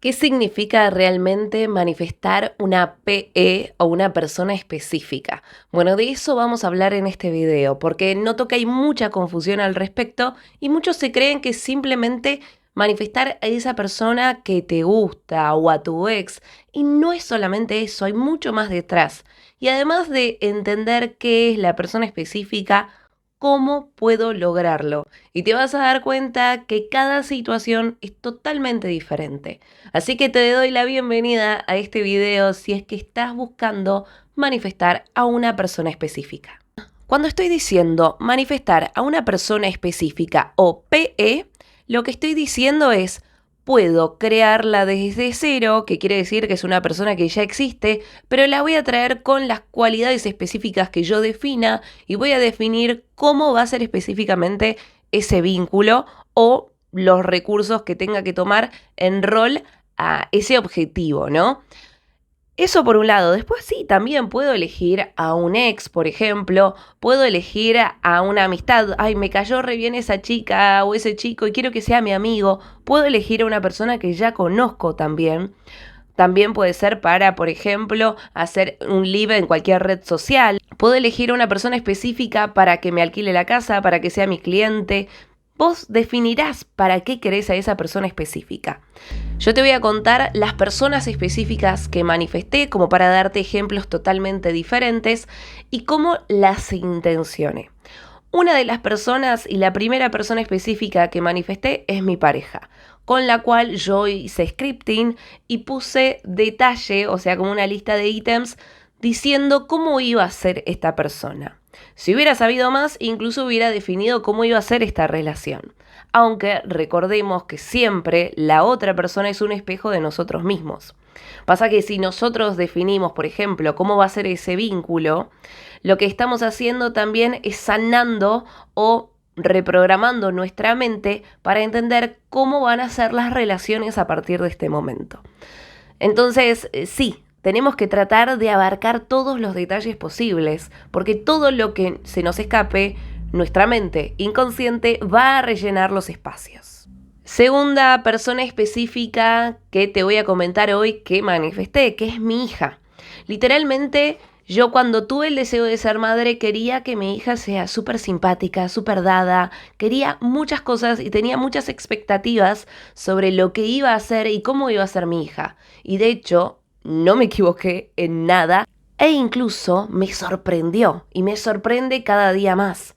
¿Qué significa realmente manifestar una PE o una persona específica? Bueno, de eso vamos a hablar en este video, porque noto que hay mucha confusión al respecto y muchos se creen que simplemente manifestar a esa persona que te gusta o a tu ex, y no es solamente eso, hay mucho más detrás. Y además de entender qué es la persona específica, ¿cómo puedo lograrlo? Y te vas a dar cuenta que cada situación es totalmente diferente. Así que te doy la bienvenida a este video si es que estás buscando manifestar a una persona específica. Cuando estoy diciendo manifestar a una persona específica o PE, lo que estoy diciendo es puedo crearla desde cero, que quiere decir que es una persona que ya existe, pero la voy a traer con las cualidades específicas que yo defina y voy a definir cómo va a ser específicamente ese vínculo o los recursos que tenga que tomar en rol a ese objetivo, ¿no? Eso por un lado. Después sí, también puedo elegir a un ex, por ejemplo. Puedo elegir a una amistad. Ay, me cayó re bien esa chica o ese chico y quiero que sea mi amigo. Puedo elegir a una persona que ya conozco también. También puede ser para, por ejemplo, hacer un live en cualquier red social. Puedo elegir a una persona específica para que me alquile la casa, para que sea mi cliente. Vos definirás para qué querés a esa persona específica. Yo te voy a contar las personas específicas que manifesté como para darte ejemplos totalmente diferentes y cómo las intencioné. Una de las personas y la primera persona específica que manifesté es mi pareja, con la cual yo hice scripting y puse detalle, o sea, como una lista de ítems, diciendo cómo iba a ser esta persona. Si hubiera sabido más, incluso hubiera definido cómo iba a ser esta relación. Aunque recordemos que siempre la otra persona es un espejo de nosotros mismos. Pasa que si nosotros definimos, por ejemplo, cómo va a ser ese vínculo, lo que estamos haciendo también es sanando o reprogramando nuestra mente para entender cómo van a ser las relaciones a partir de este momento. Entonces, sí, tenemos que tratar de abarcar todos los detalles posibles, porque todo lo que se nos escape, nuestra mente inconsciente va a rellenar los espacios. Segunda persona específica que te voy a comentar hoy que manifesté, que es mi hija. Literalmente, yo cuando tuve el deseo de ser madre quería que mi hija sea súper simpática, súper dada, quería muchas cosas y tenía muchas expectativas sobre lo que iba a hacer y cómo iba a ser mi hija. Y de hecho, no me equivoqué en nada e incluso me sorprendió y me sorprende cada día más.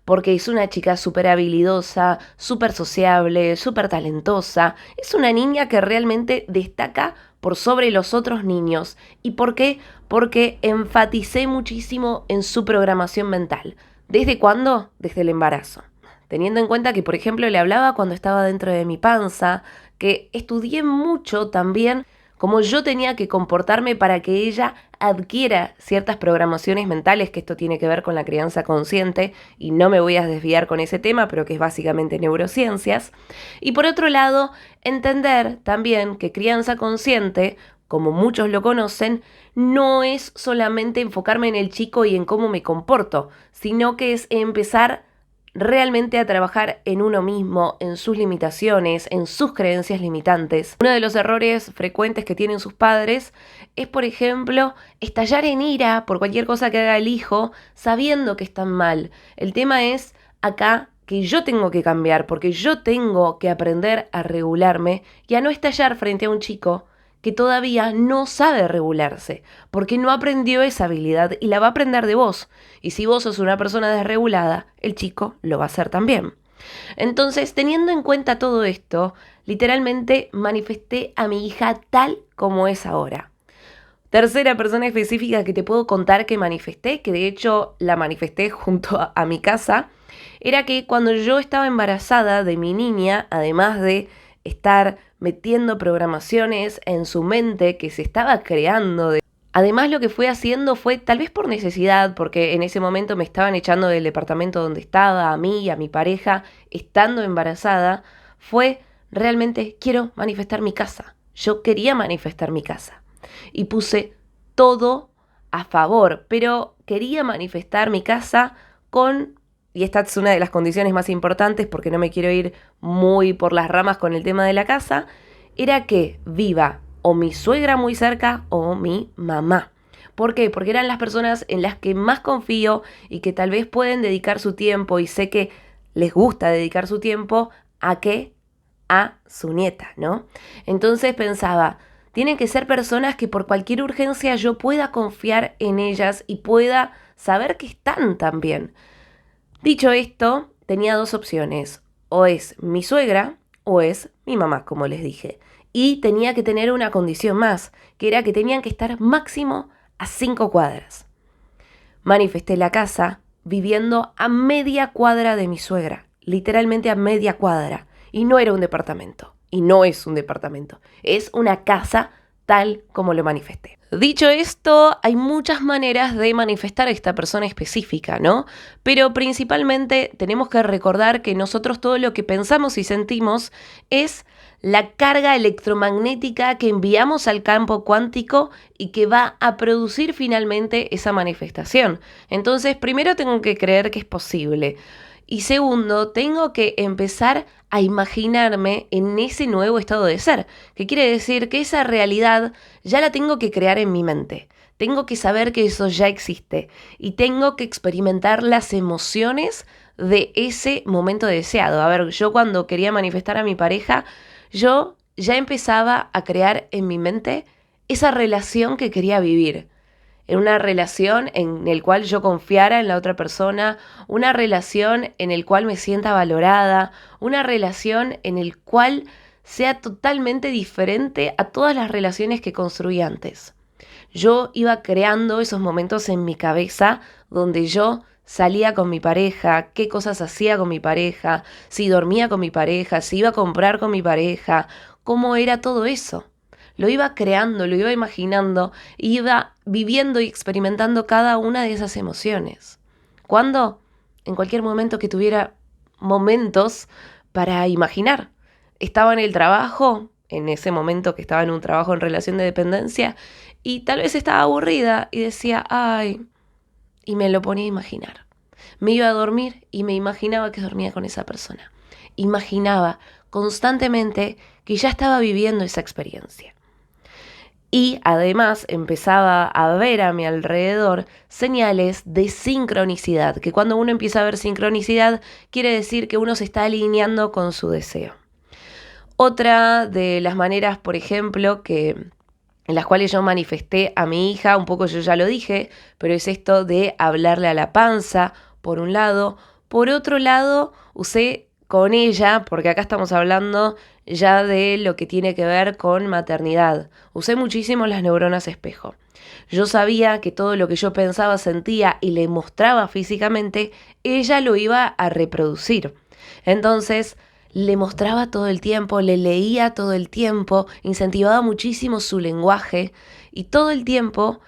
Porque es una chica súper habilidosa, súper sociable, súper talentosa. Es una niña que realmente destaca por sobre los otros niños. ¿Y por qué? Porque enfaticé muchísimo en su programación mental. ¿Desde cuándo? Desde el embarazo. Teniendo en cuenta que, por ejemplo, le hablaba cuando estaba dentro de mi panza, que estudié mucho también cómo yo tenía que comportarme para que ella adquiera ciertas programaciones mentales, que esto tiene que ver con la crianza consciente, y no me voy a desviar con ese tema, pero que es básicamente neurociencias. Y por otro lado, entender también que crianza consciente, como muchos lo conocen, no es solamente enfocarme en el chico y en cómo me comporto, sino que es empezar realmente a trabajar en uno mismo, en sus limitaciones, en sus creencias limitantes. Uno de los errores frecuentes que tienen sus padres es, por ejemplo, estallar en ira por cualquier cosa que haga el hijo, sabiendo que están mal. El tema es acá que yo tengo que cambiar, porque yo tengo que aprender a regularme y a no estallar frente a un chico que todavía no sabe regularse, porque no aprendió esa habilidad y la va a aprender de vos. Y si vos sos una persona desregulada, el chico lo va a hacer también. Entonces, teniendo en cuenta todo esto, literalmente manifesté a mi hija tal como es ahora. Tercera persona específica que te puedo contar que manifesté, que de hecho la manifesté junto a mi casa, era que cuando yo estaba embarazada de mi niña, además de estar metiendo programaciones en su mente que se estaba creando. Además, lo que fue haciendo fue, tal vez por necesidad, porque en ese momento me estaban echando del departamento donde estaba, a mí y a mi pareja, estando embarazada, fue realmente quiero manifestar mi casa. Yo quería manifestar mi casa. Y puse todo a favor, pero quería manifestar mi casa con, y esta es una de las condiciones más importantes porque no me quiero ir muy por las ramas con el tema de la casa, era que viva o mi suegra muy cerca o mi mamá. ¿Por qué? Porque eran las personas en las que más confío y que tal vez pueden dedicar su tiempo, y sé que les gusta dedicar su tiempo a qué, a su nieta, ¿no? Entonces pensaba, tienen que ser personas que por cualquier urgencia yo pueda confiar en ellas y pueda saber que están también. Dicho esto, tenía dos opciones: o es mi suegra o es mi mamá, como les dije. Y tenía que tener una condición más, que era que tenían que estar máximo a 5 cuadras. Manifesté la casa viviendo a media cuadra de mi suegra, literalmente a media cuadra. Y no era un departamento, y no es un departamento, es una casa tal como lo manifesté. Dicho esto, hay muchas maneras de manifestar a esta persona específica, ¿no? Pero principalmente tenemos que recordar que nosotros todo lo que pensamos y sentimos es la carga electromagnética que enviamos al campo cuántico y que va a producir finalmente esa manifestación. Entonces, primero tengo que creer que es posible. Y segundo, tengo que empezar a imaginarme en ese nuevo estado de ser, que quiere decir que esa realidad ya la tengo que crear en mi mente. Tengo que saber que eso ya existe y tengo que experimentar las emociones de ese momento deseado. A ver, yo cuando quería manifestar a mi pareja, yo ya empezaba a crear en mi mente esa relación que quería vivir. En una relación en la cual yo confiara en la otra persona, una relación en la cual me sienta valorada, una relación en la cual sea totalmente diferente a todas las relaciones que construí antes. Yo iba creando esos momentos en mi cabeza donde yo salía con mi pareja, qué cosas hacía con mi pareja, si dormía con mi pareja, si iba a comprar con mi pareja, cómo era todo eso. Lo iba creando, lo iba imaginando, iba viviendo y experimentando cada una de esas emociones. ¿Cuándo? En cualquier momento que tuviera momentos para imaginar. Estaba en el trabajo, en ese momento que estaba en un trabajo en relación de dependencia, y tal vez estaba aburrida y decía, ay, y me lo ponía a imaginar. Me iba a dormir y me imaginaba que dormía con esa persona. Imaginaba constantemente que ya estaba viviendo esa experiencia. Y además empezaba a ver a mi alrededor señales de sincronicidad, que cuando uno empieza a ver sincronicidad quiere decir que uno se está alineando con su deseo. Otra de las maneras, por ejemplo, en las cuales yo manifesté a mi hija, un poco yo ya lo dije, pero es esto de hablarle a la panza, por un lado. Por otro lado, usé con ella, porque acá estamos hablando ya de lo que tiene que ver con maternidad. Usé muchísimo las neuronas espejo. Yo sabía que todo lo que yo pensaba, sentía y le mostraba físicamente, ella lo iba a reproducir. Entonces, le mostraba todo el tiempo, le leía todo el tiempo, incentivaba muchísimo su lenguaje y todo el tiempo,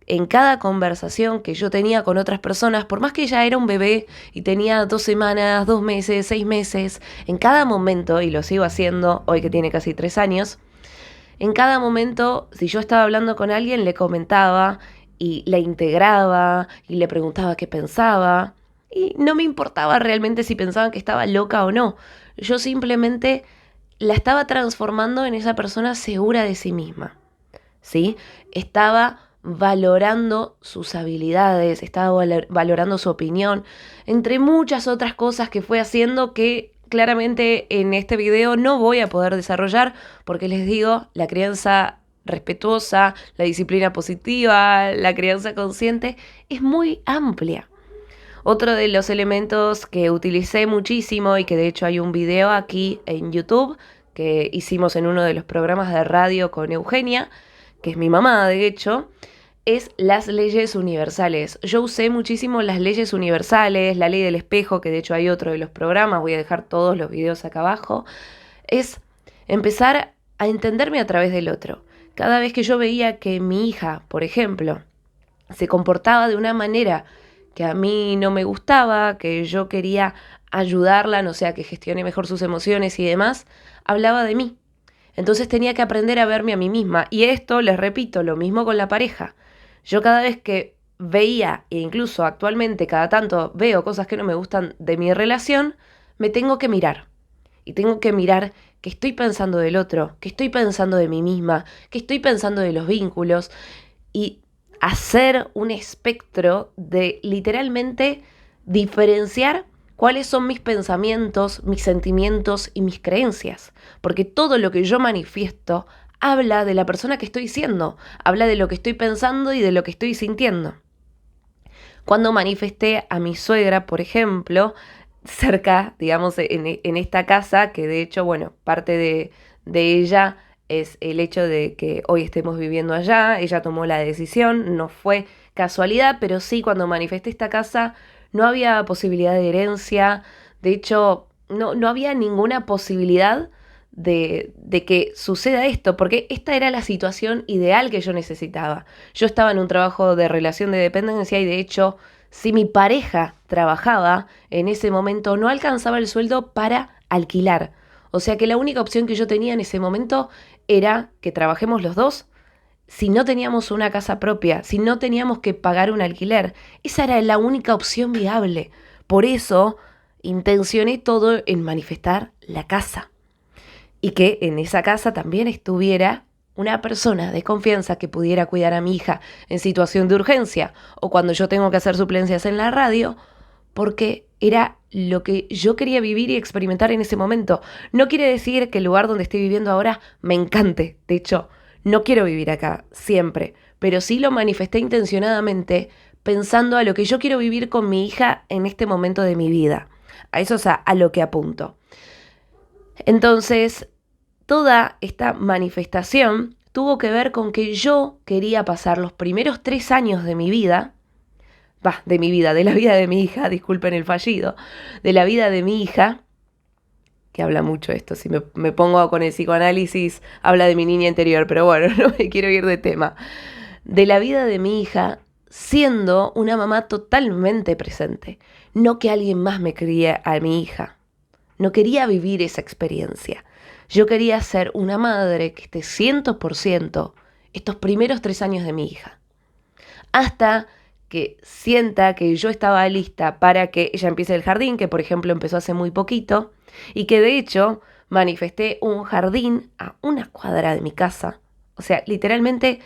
en cada conversación que yo tenía con otras personas, por más que ella era un bebé y tenía 2 semanas, 2 meses, 6 meses, en cada momento, y lo sigo haciendo hoy que tiene casi 3 años, en cada momento, si yo estaba hablando con alguien, le comentaba y la integraba y le preguntaba qué pensaba. Y no me importaba realmente si pensaban que estaba loca o no. Yo simplemente la estaba transformando en esa persona segura de sí misma, ¿sí? Estaba valorando sus habilidades, estaba valorando su opinión, entre muchas otras cosas que fue haciendo que claramente en este video no voy a poder desarrollar porque les digo, la crianza respetuosa, la disciplina positiva, la crianza consciente es muy amplia. Otro de los elementos que utilicé muchísimo y que de hecho hay un video aquí en YouTube que hicimos en uno de los programas de radio con Eugenia, que es mi mamá de hecho, es las leyes universales. Yo usé muchísimo las leyes universales, la ley del espejo, que de hecho hay otro de los programas, voy a dejar todos los videos acá abajo. Es empezar a entenderme a través del otro. Cada vez que yo veía que mi hija, por ejemplo, se comportaba de una manera que a mí no me gustaba, que yo quería ayudarla, no sé, a que gestione mejor sus emociones y demás, hablaba de mí. Entonces tenía que aprender a verme a mí misma. Y esto, les repito, lo mismo con la pareja. Yo cada vez que veía, e incluso actualmente cada tanto veo cosas que no me gustan de mi relación, me tengo que mirar. y tengo que mirar qué estoy pensando del otro, qué estoy pensando de mí misma, qué estoy pensando de los vínculos y hacer un espectro de literalmente diferenciar cuáles son mis pensamientos, mis sentimientos y mis creencias. Porque todo lo que yo manifiesto habla de la persona que estoy siendo, habla de lo que estoy pensando y de lo que estoy sintiendo. Cuando manifesté a mi suegra, por ejemplo, cerca, digamos, en esta casa, que de hecho, bueno, parte de ella es el hecho de que hoy estemos viviendo allá, ella tomó la decisión, no fue casualidad, pero sí, cuando manifesté esta casa no había posibilidad de herencia, de hecho, no había ninguna posibilidad de que suceda esto, porque esta era la situación ideal que yo necesitaba. Yo estaba en un trabajo de relación de dependencia y de hecho, si mi pareja trabajaba en ese momento, no alcanzaba el sueldo para alquilar. O sea que la única opción que yo tenía en ese momento era que trabajemos los dos. Si no teníamos una casa propia, si no teníamos que pagar un alquiler, esa era la única opción viable. Por eso intencioné todo en manifestar la casa. Y que en esa casa también estuviera una persona de confianza que pudiera cuidar a mi hija en situación de urgencia o cuando yo tengo que hacer suplencias en la radio, porque era lo que yo quería vivir y experimentar en ese momento. No quiere decir que el lugar donde estoy viviendo ahora me encante. De hecho, no quiero vivir acá siempre, pero sí lo manifesté intencionadamente pensando a lo que yo quiero vivir con mi hija en este momento de mi vida. A eso es a lo que apunto. Entonces, toda esta manifestación tuvo que ver con que yo quería pasar los primeros 3 años de mi vida, de la vida de mi hija, disculpen el fallido, de la vida de mi hija, que habla mucho esto, si me pongo con el psicoanálisis, habla de mi niña interior, pero bueno, no me quiero ir de tema, de la vida de mi hija siendo una mamá totalmente presente, no que alguien más me críe a mi hija. No quería vivir esa experiencia. Yo quería ser una madre que esté 100% estos primeros 3 años de mi hija. Hasta que sienta que yo estaba lista para que ella empiece el jardín, que por ejemplo empezó hace muy poquito, y que de hecho manifesté un jardín a 1 cuadra de mi casa. O sea, literalmente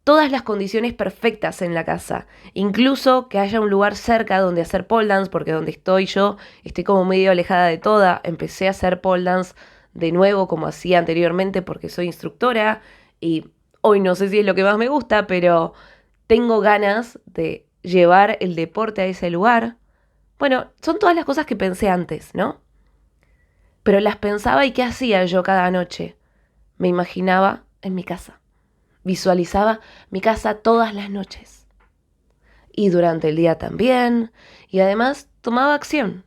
todas las condiciones perfectas en la casa, incluso que haya un lugar cerca donde hacer pole dance, porque donde estoy yo estoy como medio alejada de toda. Empecé a hacer pole dance de nuevo como hacía anteriormente porque soy instructora y hoy no sé si es lo que más me gusta, pero tengo ganas de llevar el deporte a ese lugar. Bueno, son todas las cosas que pensé antes, ¿no? Pero las pensaba y ¿qué hacía yo cada noche? Me imaginaba en mi casa. Visualizaba mi casa todas las noches. Y durante el día también. Y además tomaba acción.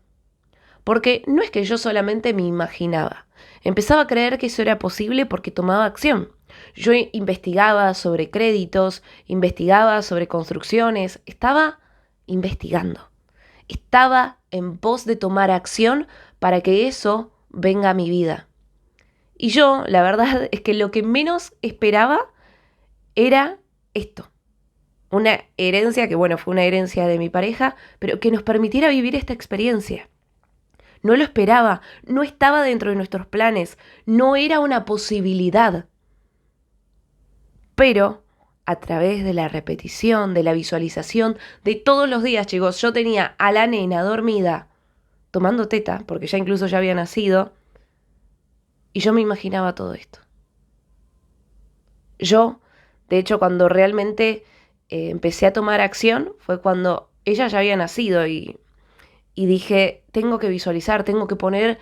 Porque no es que yo solamente me imaginaba. Empezaba a creer que eso era posible porque tomaba acción. Yo investigaba sobre créditos, investigaba sobre construcciones, estaba investigando. Estaba en pos de tomar acción para que eso venga a mi vida. Y yo, la verdad es que lo que menos esperaba era esto. Una herencia que, bueno, fue una herencia de mi pareja, pero que nos permitiera vivir esta experiencia. No lo esperaba, no estaba dentro de nuestros planes, no era una posibilidad. Pero a través de la repetición, de la visualización, de todos los días, chicos, yo tenía a la nena dormida, tomando teta, porque ya incluso ya había nacido, y yo me imaginaba todo esto. Yo, de hecho, cuando realmente empecé a tomar acción, fue cuando ella ya había nacido y dije, tengo que visualizar, tengo que poner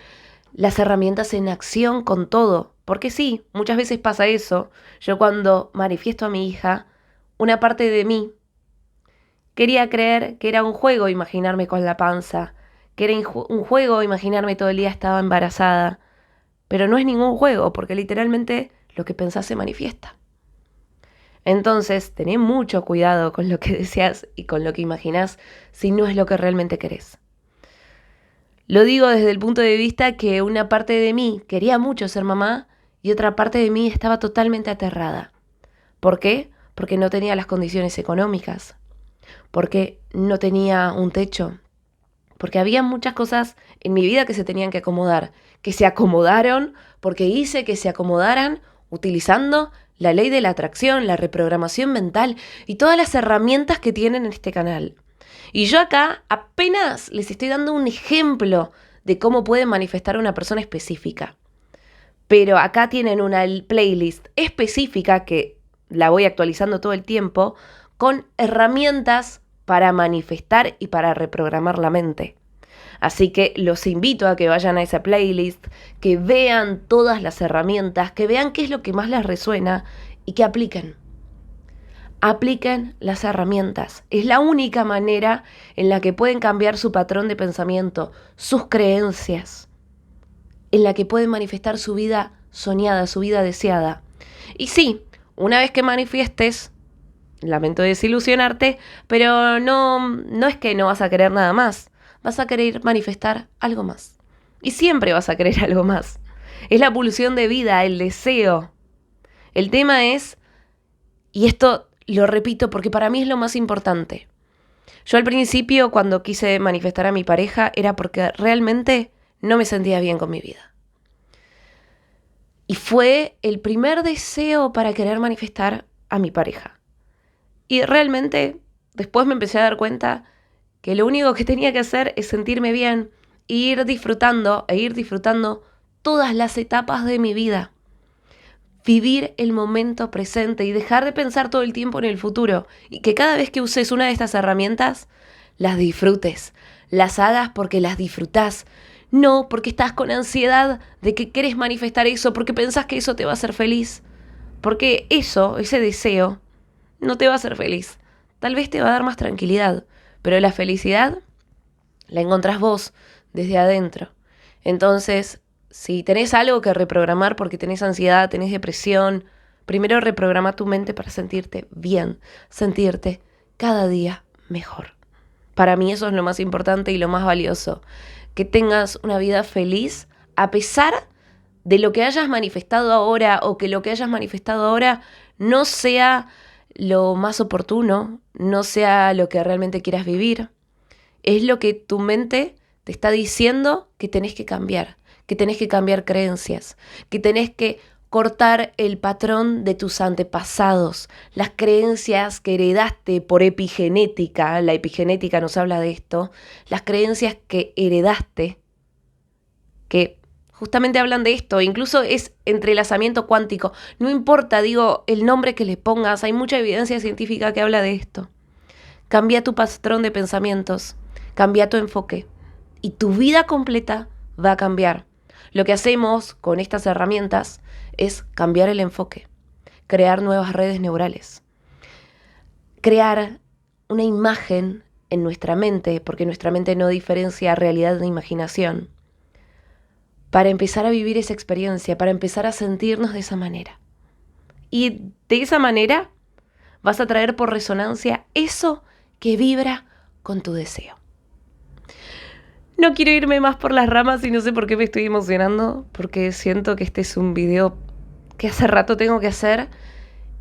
las herramientas en acción con todo. Porque sí, muchas veces pasa eso. Yo cuando manifiesto a mi hija, una parte de mí quería creer que era un juego imaginarme con la panza, que era un juego imaginarme todo el día estaba embarazada. Pero no es ningún juego, porque literalmente lo que pensás se manifiesta. Entonces, tené mucho cuidado con lo que deseas y con lo que imaginás si no es lo que realmente querés. Lo digo desde el punto de vista que una parte de mí quería mucho ser mamá y otra parte de mí estaba totalmente aterrada. ¿Por qué? Porque no tenía las condiciones económicas, porque no tenía un techo, Porque había muchas cosas en mi vida que se tenían que acomodar, que se acomodaron porque hice que se acomodaran utilizando la ley de la atracción, la reprogramación mental y todas las herramientas que tienen en este canal. Y yo acá apenas les estoy dando un ejemplo de cómo pueden manifestar a una persona específica. Pero acá tienen una playlist específica que la voy actualizando todo el tiempo con herramientas para manifestar y para reprogramar la mente. Así que los invito a que vayan a esa playlist, que vean todas las herramientas, que vean qué es lo que más les resuena y que apliquen. Apliquen las herramientas. Es la única manera en la que pueden cambiar su patrón de pensamiento, sus creencias, en la que pueden manifestar su vida soñada, su vida deseada. Y sí, una vez que manifiestes, lamento desilusionarte, pero no es que no vas a querer nada más. Vas a querer manifestar algo más. Y siempre vas a querer algo más. Es la pulsión de vida, el deseo. El tema es, y esto lo repito porque para mí es lo más importante. Yo al principio, cuando quise manifestar a mi pareja, era porque realmente no me sentía bien con mi vida. Y fue el primer deseo para querer manifestar a mi pareja. Y realmente después me empecé a dar cuenta que lo único que tenía que hacer es sentirme bien e ir disfrutando todas las etapas de mi vida. Vivir el momento presente y dejar de pensar todo el tiempo en el futuro. Y que cada vez que uses una de estas herramientas, las disfrutes. Las hagas porque las disfrutás. No porque estás con ansiedad de que querés manifestar eso, porque pensás que eso te va a hacer feliz. Porque eso, ese deseo, no te va a hacer feliz. Tal vez te va a dar más tranquilidad. Pero la felicidad la encontrás vos desde adentro. Entonces, si tenés algo que reprogramar porque tenés ansiedad, tenés depresión, primero reprograma tu mente para sentirte bien, sentirte cada día mejor. Para mí eso es lo más importante y lo más valioso. Que tengas una vida feliz a pesar de lo que hayas manifestado ahora o que lo que hayas manifestado ahora no sea lo más oportuno, no sea lo que realmente quieras vivir. Es lo que tu mente te está diciendo que tenés que cambiar creencias, que tenés que cortar el patrón de tus antepasados, las creencias que heredaste por epigenética, la epigenética nos habla de esto, las creencias que heredaste, que justamente hablan de esto, incluso es entrelazamiento cuántico, no importa, el nombre que le pongas, hay mucha evidencia científica que habla de esto. Cambia tu patrón de pensamientos, cambia tu enfoque y tu vida completa va a cambiar. Lo que hacemos con estas herramientas es cambiar el enfoque, crear nuevas redes neurales, crear una imagen en nuestra mente, porque nuestra mente no diferencia realidad de imaginación, para empezar a vivir esa experiencia, para empezar a sentirnos de esa manera. Y de esa manera vas a traer por resonancia eso que vibra con tu deseo. No quiero irme más por las ramas y no sé por qué me estoy emocionando, porque siento que este es un video que hace rato tengo que hacer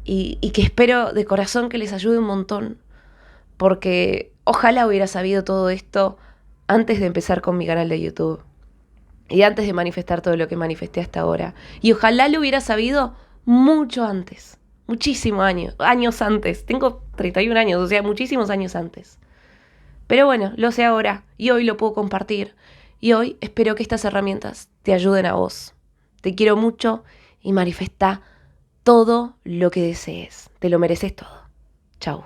y que espero de corazón que les ayude un montón, porque ojalá hubiera sabido todo esto antes de empezar con mi canal de YouTube y antes de manifestar todo lo que manifesté hasta ahora. Y ojalá lo hubiera sabido mucho antes, muchísimos años antes. Tengo 31 años, o sea, muchísimos años antes. Pero bueno, lo sé ahora y hoy lo puedo compartir. Y hoy espero que estas herramientas te ayuden a vos. Te quiero mucho y manifestá todo lo que desees. Te lo mereces todo. Chau.